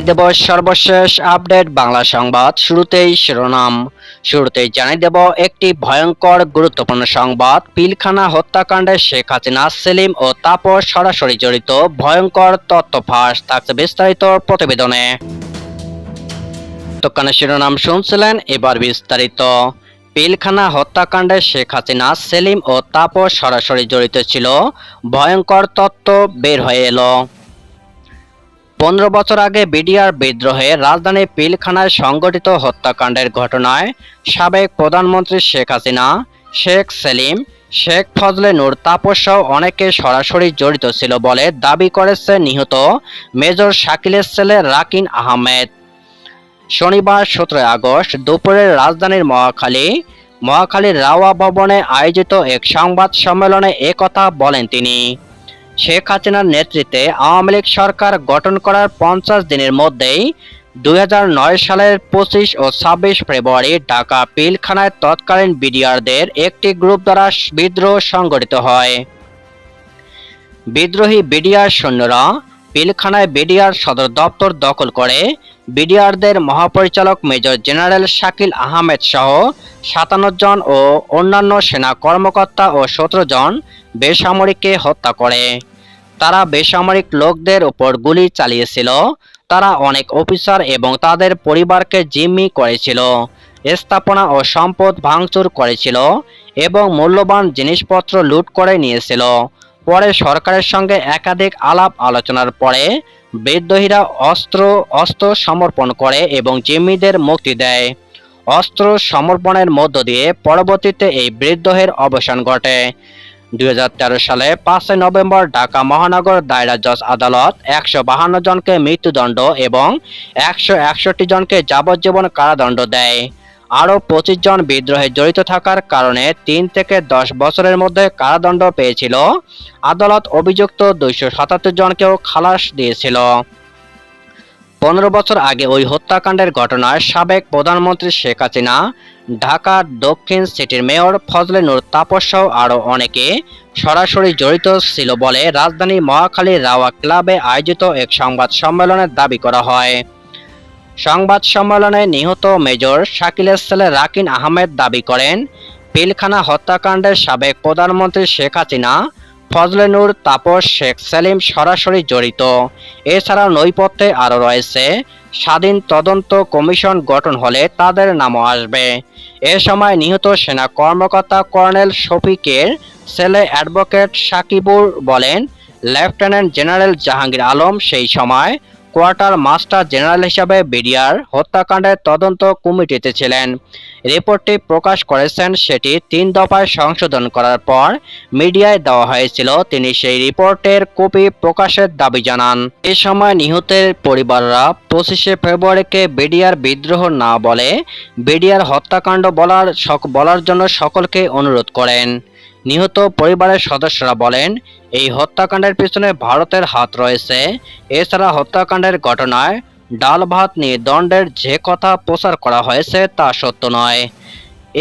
দেব সর্বশেষ আপডেট বাংলা সংবাদ। শুরুতেই শিরোনাম। শুরুতেই জানিয়ে দেব একটি ভয়ঙ্কর গুরুত্বপূর্ণ সংবাদ। পিলখানা হত্যাকাণ্ডে শেখ হাসিনা, সেলিম ও তাপস সরাসরি জড়িত, ভয়ঙ্কর তথ্য ফাঁস। থাকছে বিস্তারিত প্রতিবেদনে। তৎকালীন শিরোনাম শুনছিলেন, এবার বিস্তারিত। পিলখানা হত্যাকাণ্ডে শেখ হাসিনা, সেলিম ও তাপস সরাসরি জড়িত ছিল, ভয়ঙ্কর তথ্য বের হয়ে এলো। 15 বছর আগে বিডিআর বিদ্রোহে রাজধানী পিলখানায় সংঘটিত হত্যাকাণ্ডের ঘটনায় সাবেক প্রধানমন্ত্রী শেখ হাসিনা, শেখ সেলিম, শেখ ফজলে নূর, তাপস সহ অনেকে সরাসরি জড়িত ছিল বলে দাবি করেছে নিহত মেজর শাকিলের ছেলে রাকিন আহমেদ। শনিবার 17 আগস্ট দুপুরে রাজধানীর মহাখালীর রাওয়া ভবনে আয়োজিত এক সংবাদ সম্মেলনে একথা বলেন তিনি। শেখ হাসিনার নেতৃত্বে আওয়ামী লীগ সরকার গঠন করার 50 দিনের মধ্যেই 2009 সালের 25 ও 26 ফেব্রুয়ারি ঢাকা পিলখানায় তৎকালীন বিডিআরদের একটি গ্রুপ দ্বারা বিদ্রোহ সংঘটিত হয়। বিদ্রোহী বিডিআর সৈন্যরা পিলখানায় বিডিআর সদর দপ্তর দখল করে বিডিআরদের মহাপরিচালক মেজর জেনারেল শাকিল আহমেদ সহ 57 জন ও অন্যান্য সেনা কর্মকর্তা ও 17 জন বেসামরিককে হত্যা করে। তারা বেসামরিক লোকদের উপর গুলি চালিয়েছিল। তারা অনেক অফিসার এবং তাদের পরিবারকে জিম্মি করেছিল, স্থাপনা ও সম্পদ ভাঙচুর করেছিল এবং মূল্যবান জিনিসপত্র লুট করে নিয়েছিল। পরে সরকারের সঙ্গে একাধিক আলাপ আলোচনার পরে বিদ্রোহীরা অস্ত্র সমর্পণ করে এবং জিম্মিদের মুক্তি দেয়। অস্ত্র সমর্পণের মধ্য দিয়ে পরবর্তীতে এই বিদ্রোহের অবসান ঘটে। 2013 সালে 5 নভেম্বর ঢাকা মহানগর দায়রা জজ আদালত 152 জনকে মৃত্যুদণ্ড এবং 161 জনকে যাবজ্জীবন কারাদণ্ড দেয়। আরও 25 জন বিদ্রোহে জড়িত থাকার কারণে 3 থেকে 10 বছরের মধ্যে কারাদণ্ড পেয়েছিল। আদালত অভিযুক্ত 277 জনকেও খালাস দিয়েছিল। 15 বছর আগে ওই হত্যাকাণ্ডের ঘটনায় সাবেক প্রধানমন্ত্রী শেখ হাসিনা, ঢাকার দক্ষিণ সিটির মেয়র ফজলে নূর, তাপস সহ আরও অনেকে সরাসরি জড়িত ছিল বলে রাজধানী মহাখালীর রাওয়া ক্লাবে আয়োজিত এক সংবাদ সম্মেলনে দাবি করা হয়। সংবাদ সম্মেলনে নিহত মেজর শাকিলের ছেলে রাকিন আহমেদ দাবি করেন, পিলখানা হত্যাকাণ্ডের সাবেক প্রধানমন্ত্রী শেখ হাসিনা, ফজলে নূর, তাপস, শেখ সেলিম সরাসরি জড়িত। এছাড়াও নৈপথ্যে আরও রয়েছে। স্বাধীন তদন্ত কমিশন গঠন হলে তাদের নামও আসবে। এ সময় নিহত সেনা কর্মকর্তা কর্নেল শফিকের ছেলে অ্যাডভোকেট সাকিবুর বলেন, লেফটেন্যান্ট জেনারেল জাহাঙ্গীর আলম সেই সময় কোয়ার্টার মাস্টার জেনারেল হিসাবে বিডিআর হত্যাকাণ্ডের তদন্ত কমিটিতে ছিলেন। রিপোর্টটি প্রকাশ করেছেন, সেটি 3 দফায় সংশোধন করার পর মিডিয়ায় দেওয়া হয়েছিল। তিনি সেই রিপোর্টের কপি প্রকাশের দাবি জানান। এ সময় নিহতের পরিবাররা 25 ফেব্রুয়ারিকে বিডিআর বিদ্রোহ না বলে বিডিআর হত্যাকাণ্ড বলার জন্য সকলকে অনুরোধ করেন। নিহত পরিবারের সদস্যরা বলেন, এই হত্যাকাণ্ডের পিছনে ভারতের হাত রয়েছে। এছাড়া হত্যাকাণ্ডের ঘটনায় ডাল ভাত নিয়ে দণ্ডের যে কথা প্রচার করা হয়েছে তা সত্য নয়।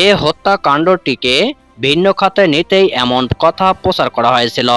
এ হত্যাকাণ্ডটিকে ভিন্ন খাতে নিতেই এমন কথা প্রচার করা হয়েছিল।